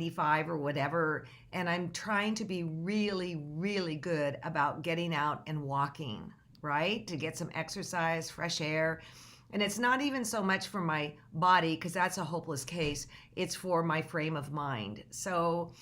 95 or whatever, and I'm trying to be really, really good about getting out and walking, right? To get some exercise, fresh air. And it's not even so much for my body, because that's a hopeless case. It's for my frame of mind. So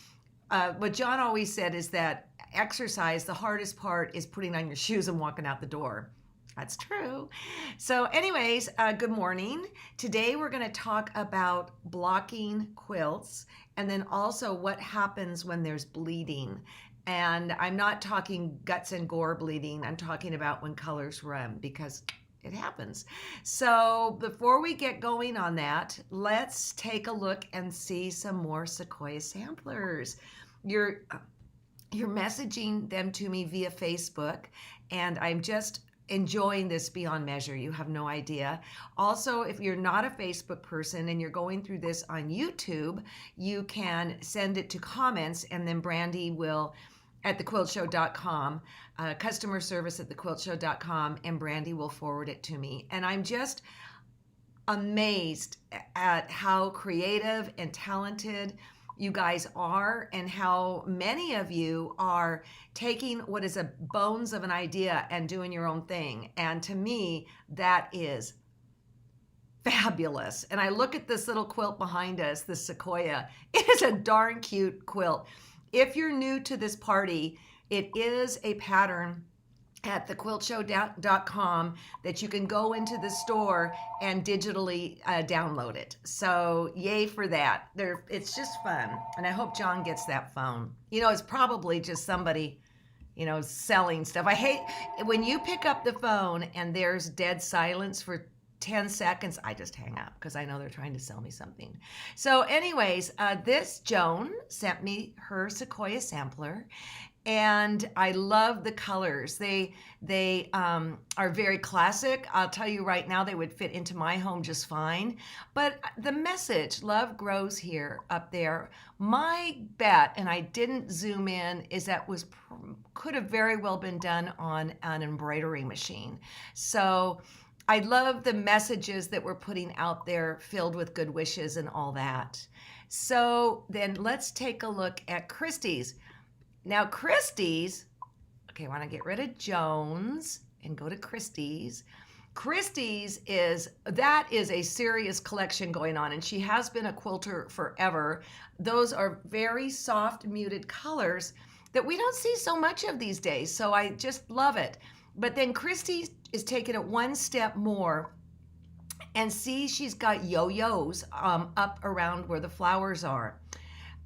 what John always said is that exercise, the hardest part is putting on your shoes and walking out the door. That's true. So anyways, good morning. Today we're going to talk about blocking quilts, and then also what happens when there's bleeding. And I'm not talking guts and gore bleeding. I'm talking about when colors run, because it happens. So before we get going on that, let's take a look and see some more Sequoia samplers. You're messaging them to me via Facebook, and I'm just enjoying this beyond measure. You have no idea. Also, if you're not a Facebook person and you're going through this on YouTube, you can send it to comments, and then Brandy will, at thequiltshow.com, customer service at thequiltshow.com, and Brandy will forward it to me. And I'm just amazed at how creative and talented you guys are, and how many of you are taking what is a bones of an idea and doing your own thing. And to me, that is fabulous. And I look at this little quilt behind us, the Sequoia. It is a darn cute quilt. If you're new to this party, it is a pattern at thequiltshow.com that you can go into the store and digitally download it. So yay for that. It's just fun. And I hope John gets that phone. You know, it's probably just somebody, selling stuff. I hate when you pick up the phone and there's dead silence for 10 seconds, I just hang up, because I know they're trying to sell me something. So anyways, this Joan sent me her Sequoia sampler, and I love the colors. They are very classic. I'll tell you right now, they would fit into my home just fine. But the message, love grows here, up there. My bet, and I didn't zoom in, is that could have very well been done on an embroidery machine. So I love the messages that we're putting out there, filled with good wishes and all that. So then let's take a look at Christie's. Now Christie's, okay, I want to get rid of Jones and go to Christie's. Christie's is a serious collection going on, and she has been a quilter forever. Those are very soft, muted colors that we don't see so much of these days, so I just love it. But then Christie is taking it one step more, and see, she's got yo-yos up around where the flowers are.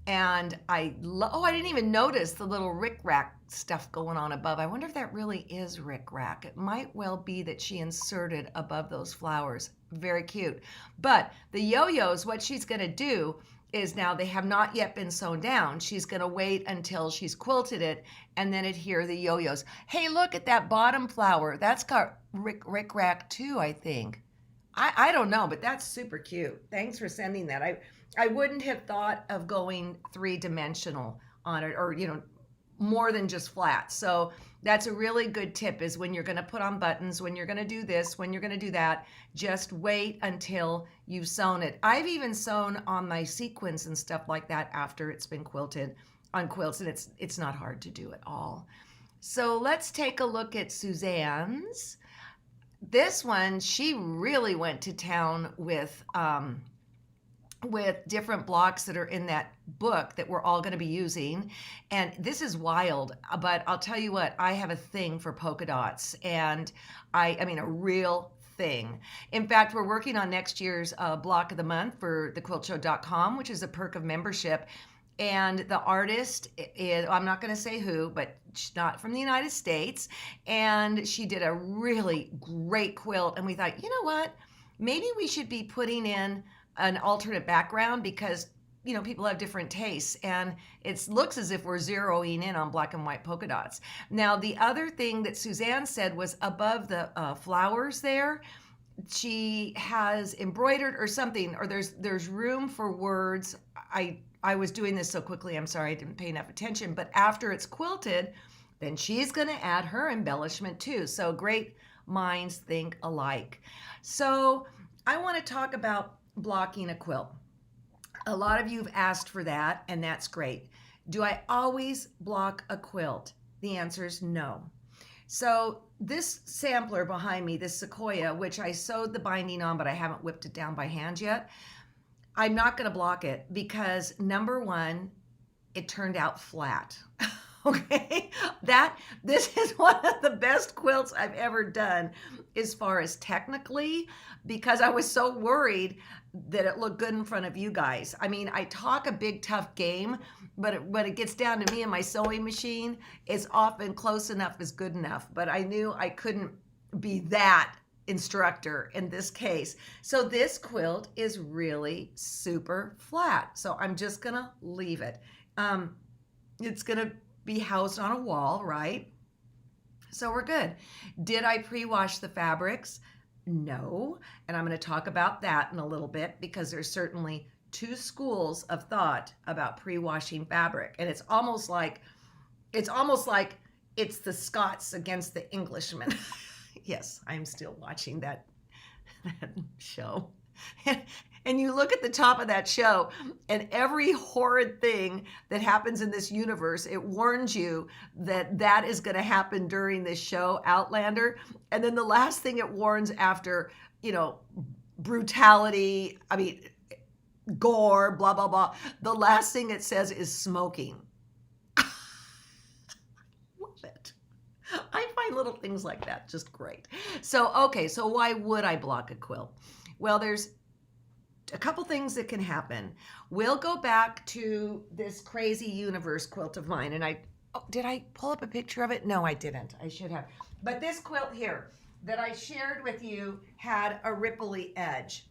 And I didn't even notice the little rick-rack stuff going on above. I wonder if that really is rick-rack. It might well be that she inserted above those flowers. Very cute. But the yo-yos, what she's going to do is, now they have not yet been sewn down. She's going to wait until she's quilted it and then adhere the yo-yos. Hey, look at that bottom flower. That's got rick-rack too, I think. I don't know, but that's super cute. Thanks for sending that. I wouldn't have thought of going three-dimensional on it, or more than just flat. So that's a really good tip, is when you're going to put on buttons, when you're going to do this, when you're going to do that, just wait until you've sewn it. I've even sewn on my sequins and stuff like that after it's been quilted on quilts, and it's not hard to do at all. So let's take a look at Suzanne's. This one, she really went to town with different blocks that are in that book that we're all going to be using. And this is wild, but I'll tell you what, I have a thing for polka dots, and I mean a real thing. In fact, we're working on next year's block of the month for thequiltshow.com, which is a perk of membership. And the artist is, I'm not going to say who, but she's not from the United States. And she did a really great quilt. And we thought, you know what? Maybe we should be putting in an alternate background, because people have different tastes, and it looks as if we're zeroing in on black and white polka dots. Now, the other thing that Suzanne said was, above the flowers there, she has embroidered or something, or there's room for words. I was doing this so quickly, I'm sorry I didn't pay enough attention, but after it's quilted, then she's going to add her embellishment too. So great minds think alike. So I want to talk about blocking a quilt. A lot of you have asked for that, and that's great. Do I always block a quilt? The answer is no. So this sampler behind me, this Sequoia, which I sewed the binding on, but I haven't whipped it down by hand yet, I'm not going to block it because number one, it turned out flat. Okay, this is one of the best quilts I've ever done as far as technically, because I was so worried that it looked good in front of you guys. I mean, I talk a big tough game, but when it gets down to me and my sewing machine, it's often close enough is good enough. But I knew I couldn't be that instructor in this case. So this quilt is really super flat. So I'm just gonna leave it. It's gonna be housed on a wall, right? So we're good. Did I pre-wash the fabrics? No. And I'm going to talk about that in a little bit because there's certainly two schools of thought about pre-washing fabric. And it's almost like it's the Scots against the Englishmen. Yes, I'm still watching that show. And you look at the top of that show, and every horrid thing that happens in this universe, it warns you that that is going to happen during this show, Outlander. And then the last thing it warns after, brutality, gore, blah, blah, blah. The last thing it says is smoking. Love it. I find little things like that just great. So why would I block a quilt? Well, there's a couple things that can happen. We'll go back to this crazy universe quilt of mine. And did I pull up a picture of it? No, I didn't. I should have. But this quilt here that I shared with you had a ripply edge.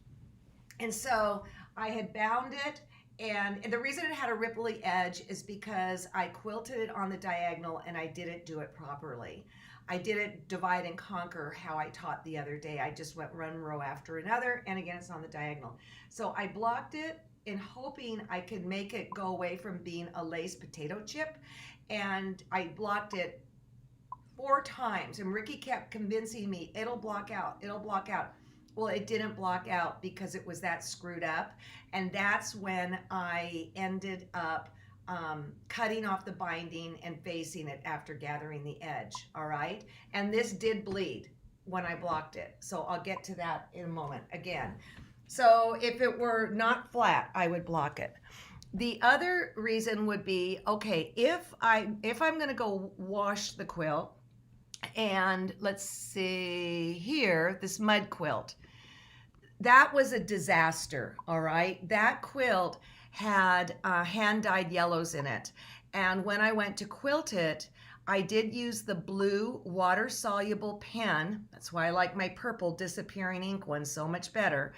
And so I had bound it. And the reason it had a ripply edge is because I quilted it on the diagonal and I didn't do it properly. I didn't divide and conquer how I taught the other day. I just went one row after another, and again, it's on the diagonal. So I blocked it in hoping I could make it go away from being a lace potato chip, and I blocked it 4 times, and Ricky kept convincing me, it'll block out, it'll block out. Well, it didn't block out because it was that screwed up, and that's when I ended up cutting off the binding and facing it after gathering the edge, all right? And this did bleed when I blocked it. So I'll get to that in a moment again. So if it were not flat, I would block it. The other reason would be, okay, if I'm gonna go wash the quilt, and let's see here, this mud quilt, that was a disaster, all right? That quilt had hand-dyed yellows in it. And when I went to quilt it, I did use the blue water-soluble pen. That's why I like my purple disappearing ink one so much better.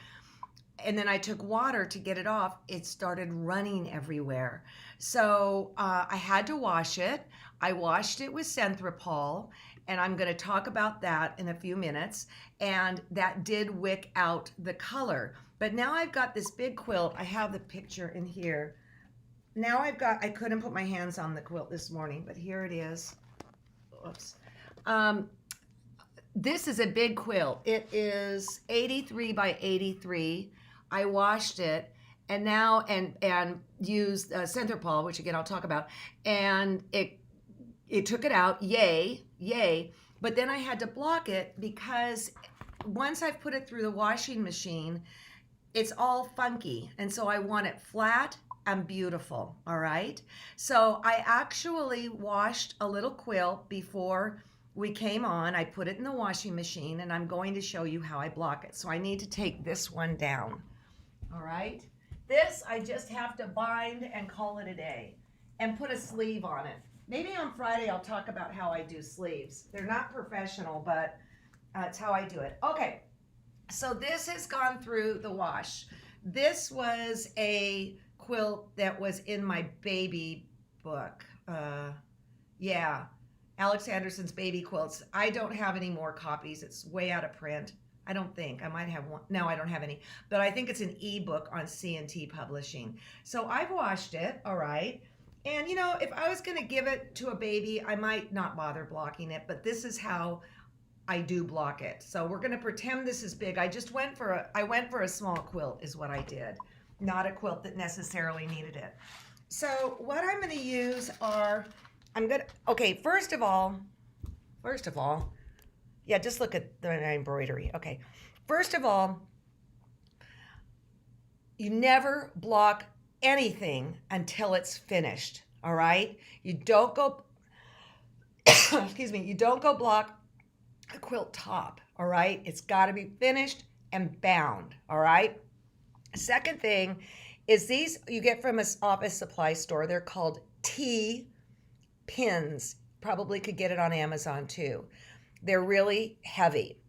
And then I took water to get it off. It started running everywhere. So I had to wash it. I washed it with Synthropol, and I'm going to talk about that in a few minutes. And that did wick out the color. But now I've got this big quilt. I have the picture in here. Now I couldn't put my hands on the quilt this morning, but here it is. Oops. This is a big quilt. It is 83 by 83. I washed it and now and used Synthropol, which again I'll talk about, and it took it out. Yay. But then I had to block it because once I've put it through the washing machine, it's all funky, and so I want it flat and beautiful, all right? So I actually washed a little quilt before we came on. I put it in the washing machine, and I'm going to show you how I block it. So I need to take this one down, all right? This I just have to bind and call it a day and put a sleeve on it. Maybe on Friday I'll talk about how I do sleeves. They're not professional, but it's how I do it. Okay. So this has gone through the wash. This was a quilt that was in my baby book. Alex Anderson's baby quilts. I don't have any more copies. It's way out of print. I don't think. I might have one. No, I don't have any. But I think it's an ebook on C&T Publishing. So I've washed it, all right. And if I was going to give it to a baby, I might not bother blocking it. But this is how I do block it. So we're going to pretend this is big. I went for a small quilt is what I did. not a quilt that necessarily needed it. So what I'm going to use are, okay, first of all, yeah, just look at the embroidery. Okay, first of all, you never block anything until it's finished, all right? You don't go, excuse me, you don't go block a quilt top, all right? It's got to be finished and bound, all right? Second thing is these you get from an office supply store. They're called T pins. Probably could get it on Amazon too. They're really heavy.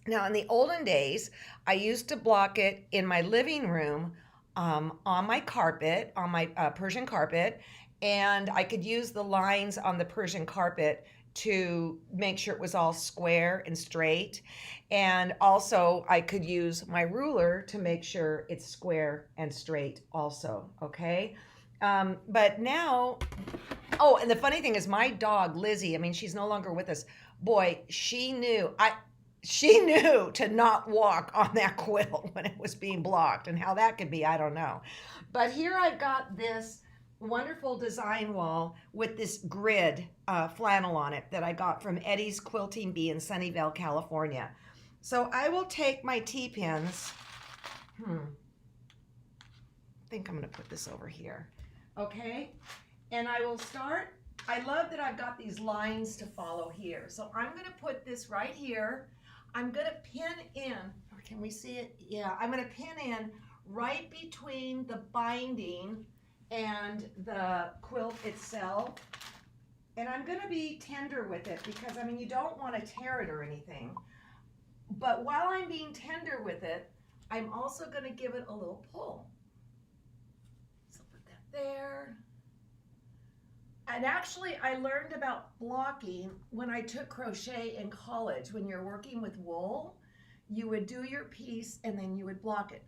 Now, in the olden days, I used to block it in my living room on my carpet, on my Persian carpet, and I could use the lines on the Persian carpet to make sure it was all square and straight. And also, I could use my ruler to make sure it's square and straight also, okay? But now, oh, and the funny thing is my dog, Lizzie, I mean, she's no longer with us. Boy, she knew to not walk on that quilt when it was being blocked, and how that could be, I don't know. But here I've got this wonderful design wall with this grid flannel on it that I got from Eddie's Quilting Bee in Sunnyvale, California. So I will take my T-pins. I think I'm going to put this over here. Okay, and I will start. I love that I've got these lines to follow here. So I'm going to put this right here. I'm going to pin in, or can we see it? Yeah, I'm going to pin in right between the binding and the quilt itself. And I'm going to be tender with it because, I mean, you don't want to tear it or anything. But while I'm being tender with it, I'm also going to give it a little pull. So put that there. And actually, I learned about blocking when I took crochet in college. When you're working with wool, you would do your piece and then you would block it.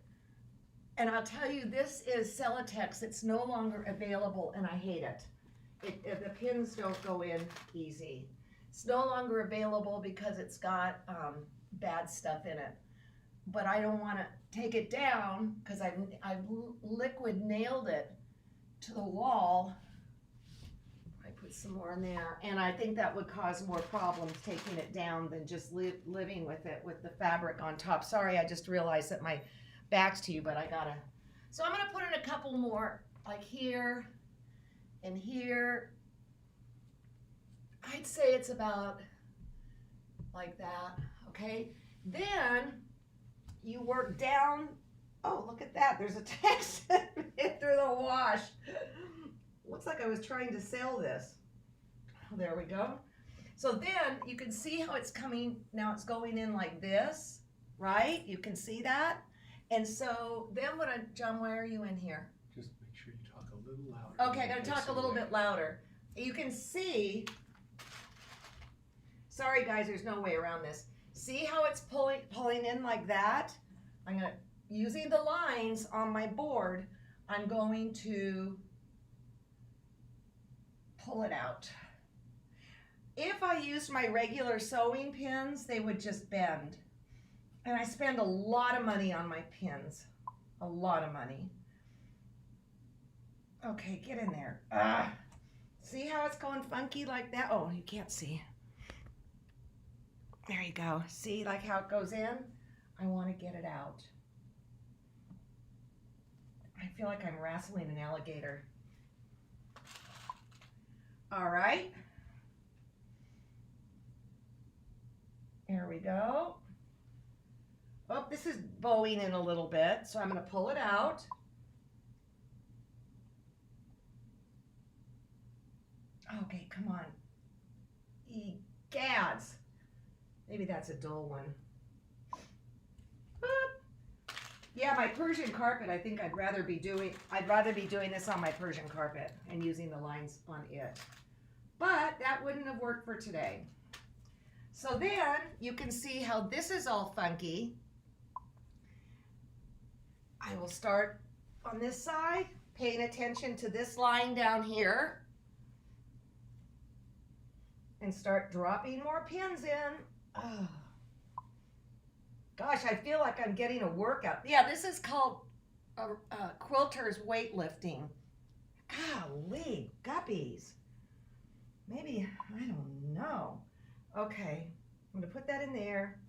And I'll tell you, this is Celotex. It's no longer available, and I hate it. The pins don't go in easy. It's no longer available because it's got bad stuff in it. But I don't want to take it down because I've liquid nailed it to the wall. I put some more in there, and I think that would cause more problems taking it down than just living with it with the fabric on top. Sorry, I just realized that my back's to you, but I gotta. So I'm gonna put in a couple more, like here and here. I'd say it's about like that, okay? Then you work down. Oh, look at that. There's a text through the wash. Looks like I was trying to sell this. There we go. So then you can see how it's coming. Now it's going in like this, right? You can see that. And so then John, why are you in here? Just make sure you talk a little louder. Okay, I gotta talk a little bit louder. You can see, sorry guys, there's no way around this. See how it's pulling in like that? Using the lines on my board, I'm going to pull it out. If I used my regular sewing pins, they would just bend. And I spend a lot of money on my pins. A lot of money. Okay, get in there. See how it's going funky like that? Oh, you can't see. There you go. See like how it goes in? I want to get it out. I feel like I'm wrestling an alligator. All right. There we go. Oh, this is bowing in a little bit, so I'm going to pull it out. Okay, come on. Egads. Maybe that's a dull one. Boop. Yeah, my Persian carpet, I think I'd rather be doing this on my Persian carpet and using the lines on it. But that wouldn't have worked for today. So then you can see how this is all funky. I will start on this side, paying attention to this line down here, and start dropping more pins in. Oh. Gosh, I feel like I'm getting a workout. Yeah, this is called quilters weightlifting. Golly, guppies. Maybe, I don't know. Okay, I'm gonna put that in there,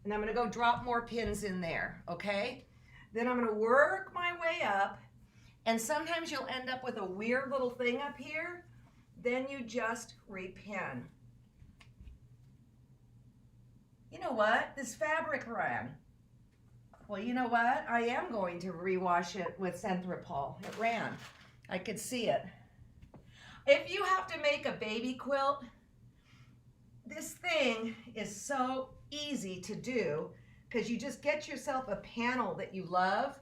and I'm gonna go drop more pins in there, okay? Then I'm gonna work my way up, and sometimes you'll end up with a weird little thing up here. Then you just repin. You know what? This fabric ran. Well, you know what? I am going to rewash it with Synthropol. It ran. I could see it. If you have to make a baby quilt, this thing is so easy to do because you just get yourself a panel that you love,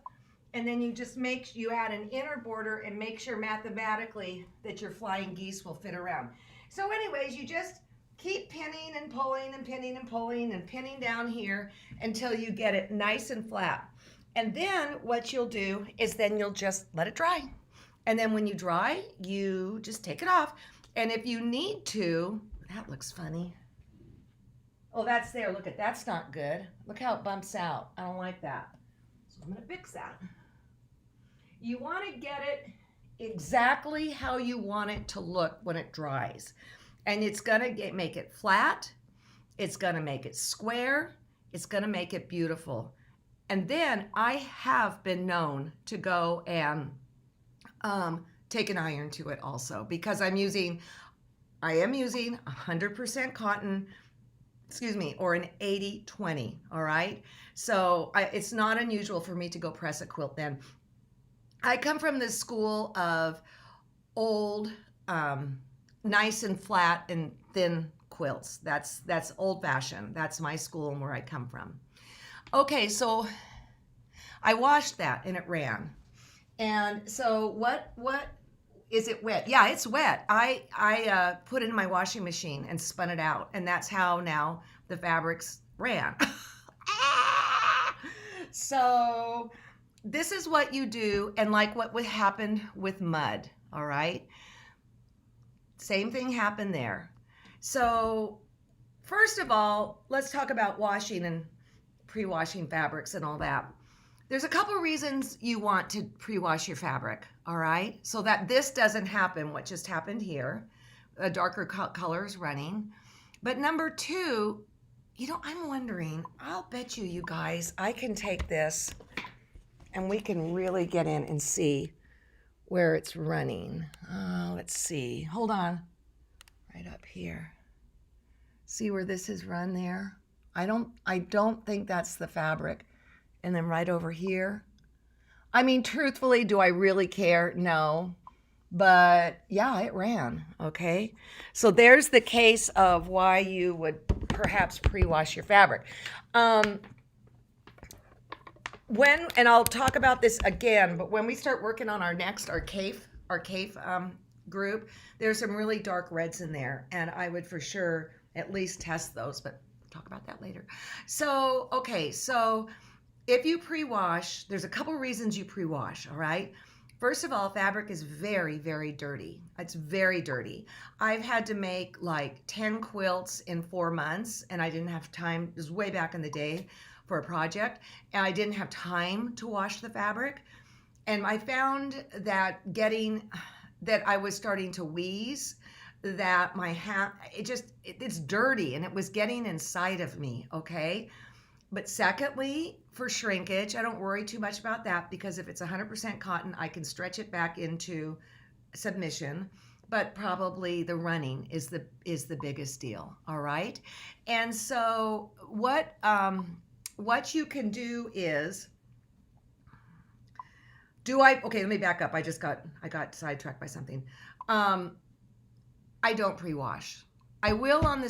and then you just you add an inner border and make sure mathematically that your flying geese will fit around. So anyways, you just keep pinning and pulling and pinning and pulling and pinning down here until you get it nice and flat. And then what you'll do is then you'll just let it dry. And then when you dry, you just take it off. And if you need to, that looks funny. Oh, that's there. Look at that's not good. Look how it bumps out. I don't like that. So I'm going to fix that. You want to get it exactly how you want it to look when it dries. And it's going to make it flat. It's going to make it square. It's going to make it beautiful. And then I have been known to go and take an iron to it also, because I am using 100% cotton, or an 80-20, all right? So it's not unusual for me to go press a quilt then. I come from this school of old, nice and flat and thin quilts. That's old fashioned. That's my school and where I come from. Okay, so I washed that and it ran. And so what is it wet? Yeah, it's wet. I put it in my washing machine and spun it out, and that's how now the fabrics ran. So this is what you do, and like what would happen with mud, all right? Same thing happened there. So first of all, let's talk about washing and pre-washing fabrics and all that. There's a couple reasons you want to pre-wash your fabric, all right? So that this doesn't happen, what just happened here, a darker colors running. But number two, I'm wondering, I'll bet you guys, I can take this and we can really get in and see where it's running. Let's see, hold on, right up here. See where this is run there? I don't think that's the fabric. And then right over here. I mean, truthfully, do I really care? No. But yeah, it ran, okay? So there's the case of why you would perhaps pre-wash your fabric. And I'll talk about this again, but when we start working on our CAFE group, there's some really dark reds in there, and I would for sure at least test those, but we'll talk about that later. So, okay, so if you pre-wash, there's a couple reasons you pre-wash, all right? First of all, fabric is very, very dirty. It's very dirty. I've had to make like 10 quilts in 4 months, and I didn't have time. It was way back in the day for a project, and I didn't have time to wash the fabric. And I found that I was starting to wheeze, that my hand, it's dirty, and it was getting inside of me, okay? But secondly, for shrinkage, I don't worry too much about that, because if it's 100% cotton, I can stretch it back into submission. But probably the running is the biggest deal, all right? And so what you can do is, okay, let me back up. I got sidetracked by something. I don't pre-wash. I will on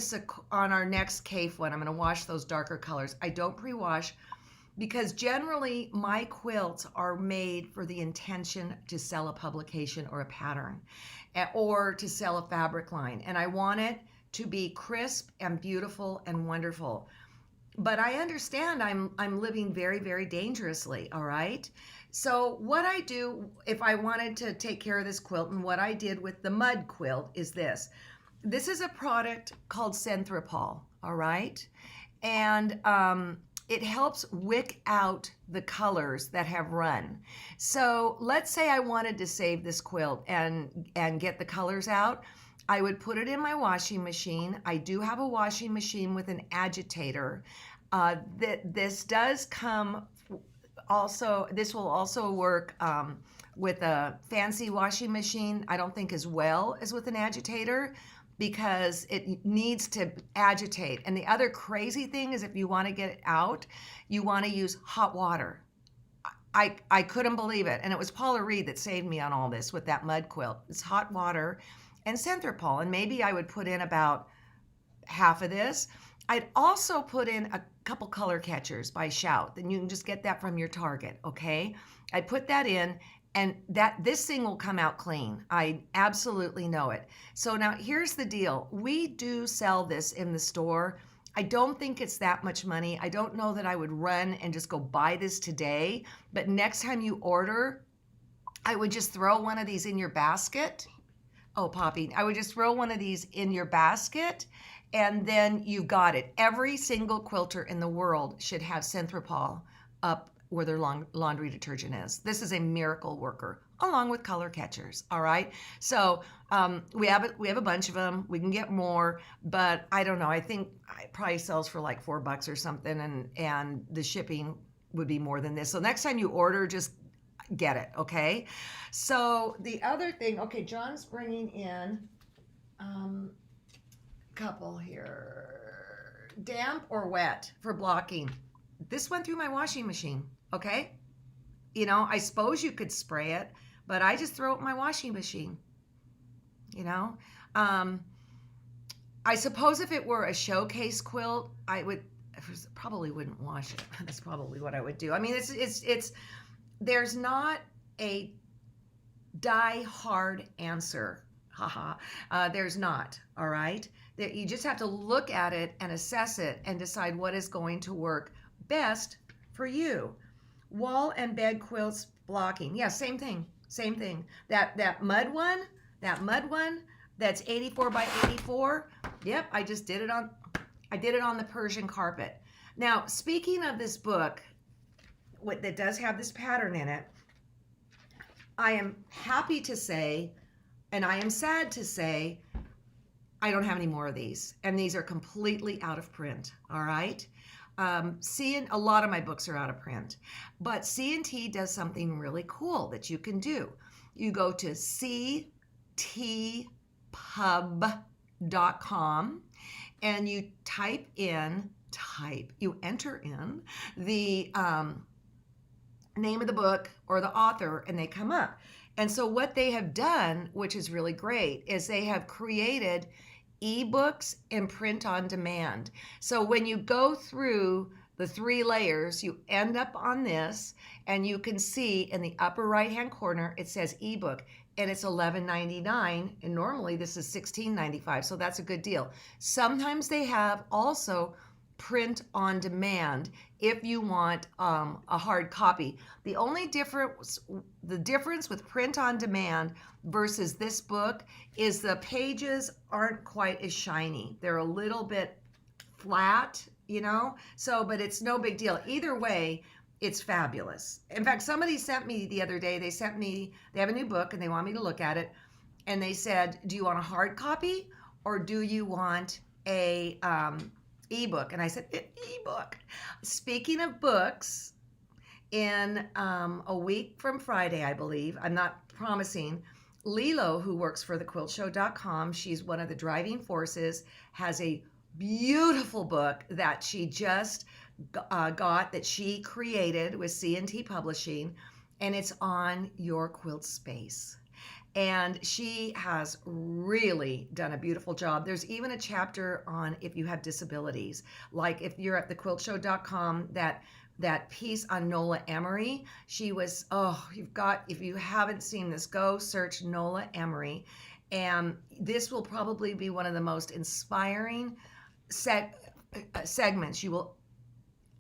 our next CAFE one. I'm going to wash those darker colors. I don't pre-wash because generally my quilts are made for the intention to sell a publication or a pattern, or to sell a fabric line. And I want it to be crisp and beautiful and wonderful. But I understand I'm living very, very dangerously, all right? So what I do if I wanted to take care of this quilt, and what I did with the mud quilt, is this. This is a product called Synthropol, all right? And it helps wick out the colors that have run. So let's say I wanted to save this quilt and get the colors out. I would put it in my washing machine. I do have a washing machine with an agitator. This does come also, this will also work with a fancy washing machine. I don't think as well as with an agitator, because it needs to agitate. And the other crazy thing is, if you want to get it out, you want to use hot water. I couldn't believe it. And it was Paula Reed that saved me on all this with that mud quilt. It's hot water and Synthropol. And maybe I would put in about half of this. I'd also put in a couple color catchers by Shout. Then you can just get that from your Target, okay? I put that in, and this thing will come out clean. I absolutely know it. So now here's the deal. We do sell this in the store. I don't think it's that much money. I don't know that I would run and just go buy this today, but next time you order, I would just throw one of these in your basket. Oh, Poppy, I would just throw one of these in your basket, and then you've got it. Every single quilter in the world should have Synthropol up where their laundry detergent is. This is a miracle worker, along with color catchers. All right. So we have a bunch of them. We can get more, but I don't know. I think it probably sells for like $4 or something, and the shipping would be more than this. So next time you order, just get it. Okay. So the other thing. Okay, John's bringing in couple here. Damp or wet for blocking. This went through my washing machine. Okay. You know, I suppose you could spray it, but I just throw it in my washing machine. You know, I suppose if it were a showcase quilt, I probably wouldn't wash it. That's probably what I would do. I mean, it's there's not a die hard answer. Haha. There's not. All right. You just have to look at it and assess it and decide what is going to work best for you. Wall and bed quilts blocking. Yeah, same thing. Same thing. That mud one, that's 84 by 84. Yep, I did it on the Persian carpet. Now, speaking of this book, that does have this pattern in it, I am happy to say, and I am sad to say, I don't have any more of these, and these are completely out of print. All right. A lot of my books are out of print, but C&T does something really cool that you can do. You go to ctpub.com and you enter in the name of the book or the author, and they come up. And so what they have done, which is really great, is they have created ebooks and print on demand. So when you go through the 3 layers, you end up on this, and you can see in the upper right hand corner it says ebook, and it's $11.99, and normally this is $16.95, so that's a good deal. Sometimes they have also print on demand if you want a hard copy. The difference with print on demand versus this book is the pages aren't quite as shiny. They're a little bit flat, you know, but it's no big deal. Either way, it's fabulous. In fact, somebody sent me the other day, they have a new book and they want me to look at it. And they said, do you want a hard copy or do you want a ebook? And I said, ebook. Speaking of books, in a week from Friday, I believe, I'm not promising, Lilo, who works for thequiltshow.com, she's one of the driving forces, has a beautiful book that she just got, that she created with C&T Publishing, and it's on your quilt space. And she has really done a beautiful job. There's even a chapter on if you have disabilities. Like if you're at thequiltshow.com, that piece on Nola Emery, if you haven't seen this, go search Nola Emery. And this will probably be one of the most inspiring segments you will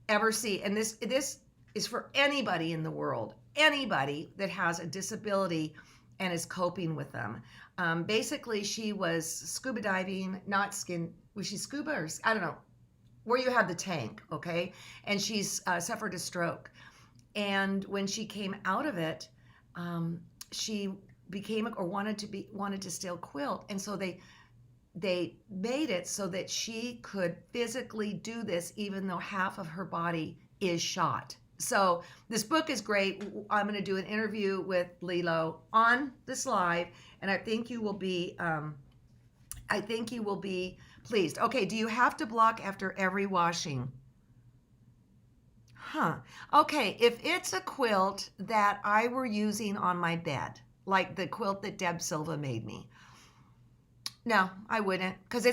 ever see. And this is for anybody in the world, anybody that has a disability and is coping with them. Basically, she was scuba diving, was she scuba or, I don't know, where you have the tank, okay? And she's suffered a stroke. And when she came out of it, she became or wanted to still quilt, and so they made it so that she could physically do this even though half of her body is shot. So this book is great. I'm going to do an interview with Lilo on this live, and I think you will be pleased. Okay, do you have to block after every washing? Huh. Okay, if it's a quilt that I were using on my bed, like the quilt that Deb Silva made me, no, I wouldn't, because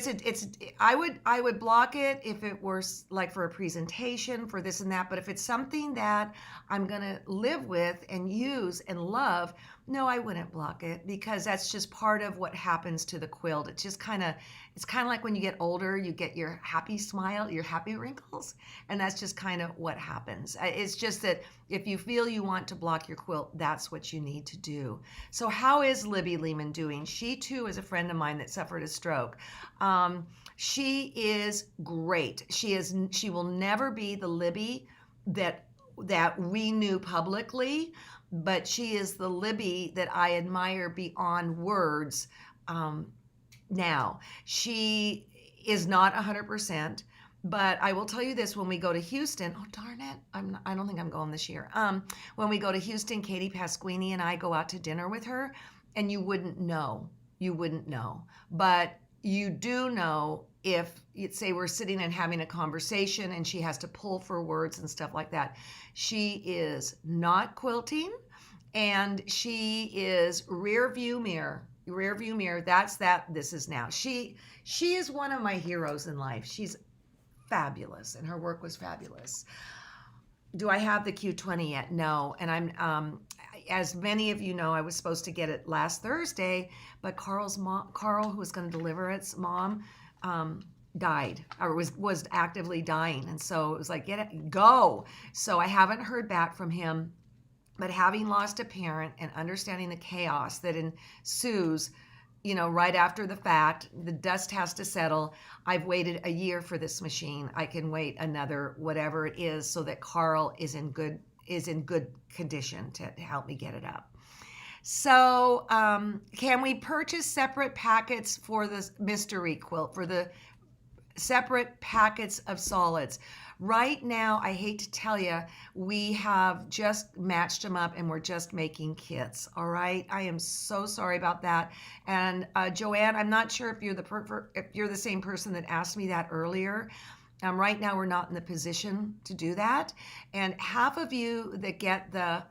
I would block it if it were like for a presentation, for this and that. But if it's something that I'm gonna live with and use and love, no, I wouldn't block it, because that's just part of what happens to the quilt. It's kind of like when you get older, you get your happy smile, your happy wrinkles, and that's just kind of what happens. It's just that if you feel you want to block your quilt, that's what you need to do. So how is Libby Lehman doing? She too is a friend of mine that suffered a stroke. She is great. She will never be the Libby that we knew publicly, but she is the Libby that I admire beyond words. Now, she is not 100%, but I will tell you this: when we go to Houston, oh darn it, I don't think I'm going this year. When we go to Houston, Katie Pasquini and I go out to dinner with her, and you wouldn't know, but you do know if, say, we're sitting and having a conversation and she has to pull for words and stuff like that. She is not quilting, and she is rear view mirror. That's that. This is now. She is one of my heroes in life. She's fabulous, and her work was fabulous. Do I have the Q20 yet? No. And I'm, as many of you know, I was supposed to get it last Thursday, but Carl, who was going to deliver its mom, died, or was actively dying. And so it was like, get it, go. So I haven't heard back from him. But having lost a parent and understanding the chaos that ensues, right after the fact, the dust has to settle. I've waited a year for this machine. I can wait another whatever it is, so that Carl is in good condition to help me get it up. So can we purchase separate packets for the mystery quilt, for the separate packets of solids? Right now, I hate to tell you, we have just matched them up and we're just making kits. All right, I am so sorry about that. And Joanne, I'm not sure if you're the same person that asked me that earlier. Right now, we're not in the position to do that. And half of you that get the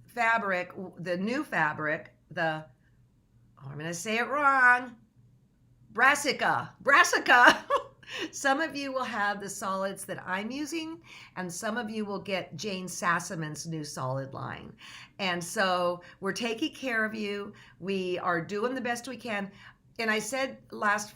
fabric, the new fabric, I'm going to say it wrong, brassica. Some of you will have the solids that I'm using, and some of you will get Jane Sassaman's new solid line. And so we're taking care of you. We are doing the best we can. And I said last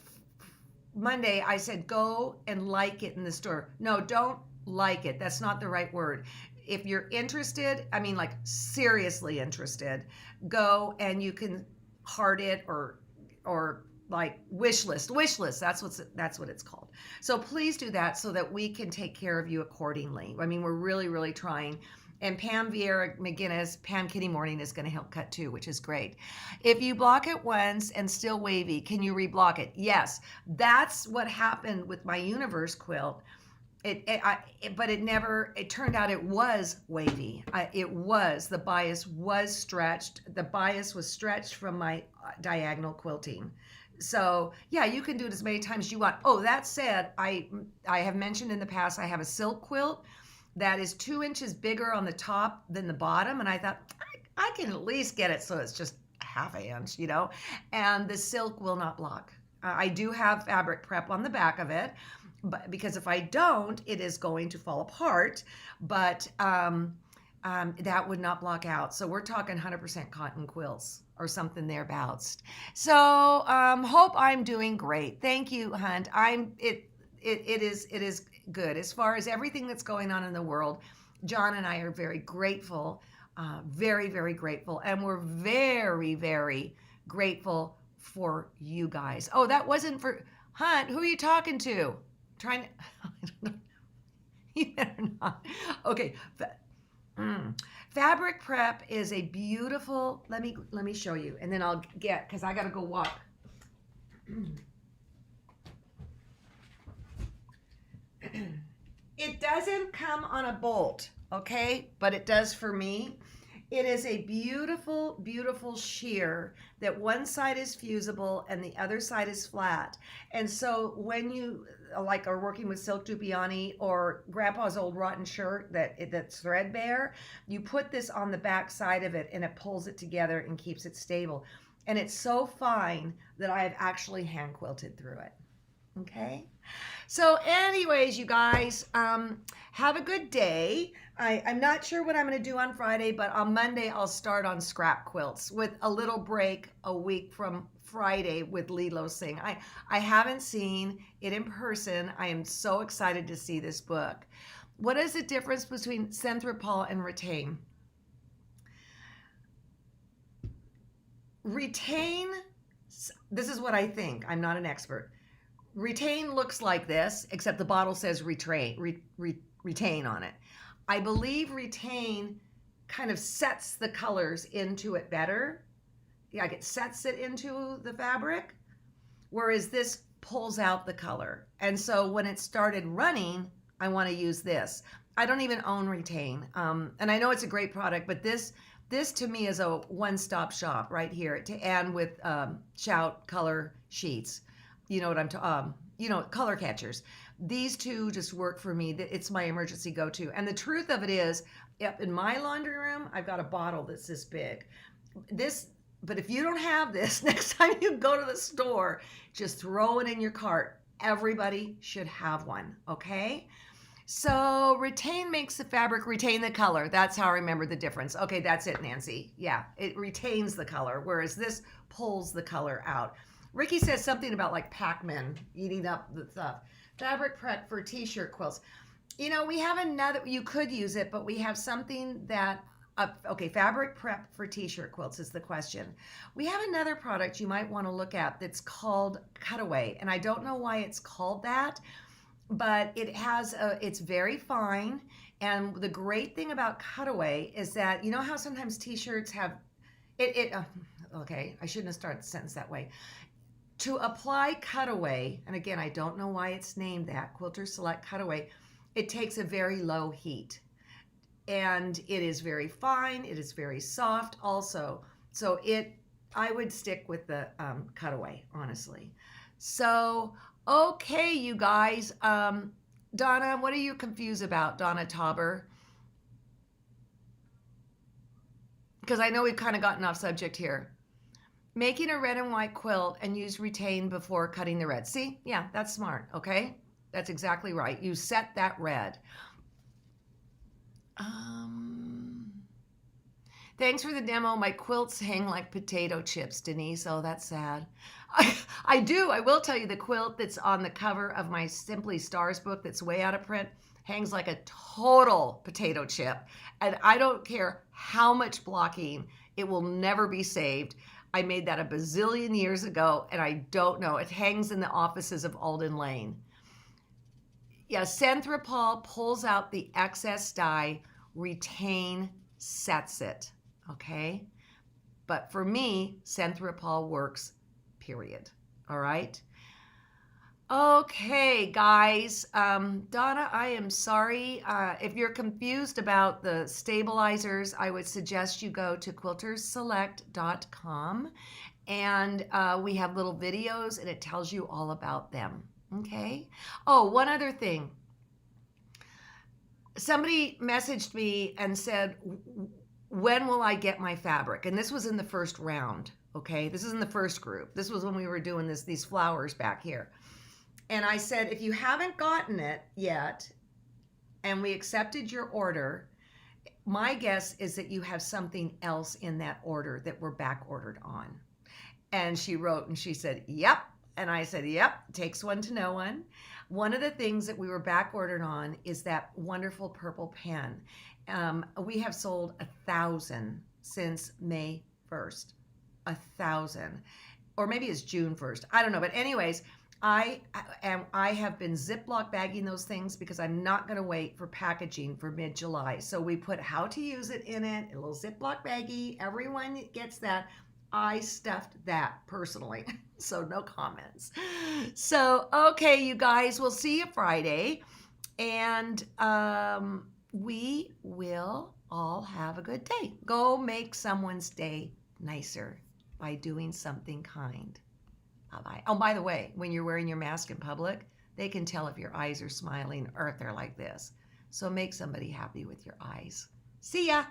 Monday, I said, go and like it in the store. No, don't like it. That's not the right word. If you're interested, I mean, like seriously interested, go and you can heart it or like wish list. That's what it's called. So please do that so that we can take care of you accordingly. I mean, we're really, really trying. And Pam Vieira McGinnis, Pam Kitty Morning is going to help cut too, which is great. If you block it once and still wavy, can you reblock it? Yes, that's what happened with my Universe quilt. But it turned out it was wavy. The bias was stretched. The bias was stretched from my diagonal quilting. So yeah, you can do it as many times as you want. Oh, that said, I have mentioned in the past, I have a silk quilt that is 2 inches bigger on the top than the bottom. And I thought, I can at least get it so it's just half an inch, and the silk will not block. I do have fabric prep on the back of it, but because if I don't, it is going to fall apart. But that would not block out. So we're talking 100% cotton quilts or something thereabouts. So hope I'm doing great. Thank you, Hunt. It is good. As far as everything that's going on in the world, John and I are very grateful, very, very grateful. And we're very, very grateful for you guys. Oh, that wasn't for Hunt, who are you talking to? Trying to, I don't know. You better not. Okay. Fabric prep is a beautiful, let me show you, and then I'll get, because I got to go walk. It doesn't come on a bolt, okay? But it does for me. It is a beautiful, beautiful sheer that one side is fusible and the other side is flat. And so when you like are working with silk dupioni or grandpa's old rotten shirt that's threadbare, you put this on the back side of it and it pulls it together and keeps it stable. And it's so fine that I have actually hand quilted through it. Okay. So anyways, you guys, have a good day. I'm not sure what I'm going to do on Friday, but on Monday I'll start on scrap quilts with a little break a week from Friday with Lilo Singh. I haven't seen it in person. I am so excited to see this book. What is the difference between Centrepal and Retain? Retain, this is what I think. I'm not an expert. Retain looks like this, except the bottle says retain on it. I believe Retain kind of sets the colors into it better. Like it sets it into the fabric, whereas this pulls out the color. And so when it started running, I want to use this. I don't even own Retain. And I know it's a great product, but this to me is a one-stop shop right here, and with Shout color sheets. You know what I'm talking, color catchers. These two just work for me. It's my emergency go-to. And the truth of it is, up in my laundry room, I've got a bottle that's this big. But if you don't have this, next time you go to the store, just throw it in your cart. Everybody should have one, okay? So Retain makes the fabric retain the color. That's how I remember the difference. Okay, that's it, Nancy. Yeah, it retains the color, whereas this pulls the color out. Ricky says something about like Pac-Man eating up the stuff. Fabric prep for t-shirt quilts. We have another, you could use it, but we have something that, okay, fabric prep for t-shirt quilts is the question. We have another product you might want to look at that's called Cutaway. And I don't know why it's called that, but it's very fine. And the great thing about Cutaway is that, you know how sometimes t-shirts have, okay, I shouldn't have started the sentence that way. To apply Cutaway, and again, I don't know why it's named that, Quilter Select Cutaway, it takes a very low heat. And it is very fine, it is very soft also. So I would stick with the Cutaway, honestly. So, okay, you guys. Donna, what are you confused about, Donna Tauber? Because I know we've kind of gotten off subject here. Making a red and white quilt and use Retain before cutting the red. See? Yeah, that's smart, okay? That's exactly right. You set that red. Thanks for the demo. My quilts hang like potato chips, Denise. Oh, that's sad. I do. I will tell you the quilt that's on the cover of my Simply Stars book that's way out of print hangs like a total potato chip. And I don't care how much blocking, it will never be saved. I made that a bazillion years ago, and I don't know. It hangs in the offices of Alden Lane. Yeah, Centrepal pulls out the excess dye, Retain sets it, okay? But for me, Centrepal works, period. All right? Okay, guys. Donna, I am sorry. If you're confused about the stabilizers, I would suggest you go to quiltersselect.com, and we have little videos, and it tells you all about them. Okay? Oh, one other thing. Somebody messaged me and said, when will I get my fabric? And this was in the first round, okay? This is in the first group. This was when we were doing these flowers back here. And I said, if you haven't gotten it yet, and we accepted your order, my guess is that you have something else in that order that we're back ordered on. And she wrote and she said, yep. And I said, yep, takes one to know one. One of the things that we were back ordered on is that wonderful purple pen. We have sold 1,000 since May 1st. 1,000. Or maybe it's June 1st. I don't know. But anyways, I have been Ziploc bagging those things because I'm not going to wait for packaging for mid-July. So we put how to use it in it, a little Ziploc baggie. Everyone gets that. I stuffed that personally, so no comments. So, okay, you guys, we'll see you Friday, and we will all have a good day. Go make someone's day nicer by doing something kind. Bye-bye. Oh, by the way, when you're wearing your mask in public, they can tell if your eyes are smiling or if they're like this. So make somebody happy with your eyes. See ya.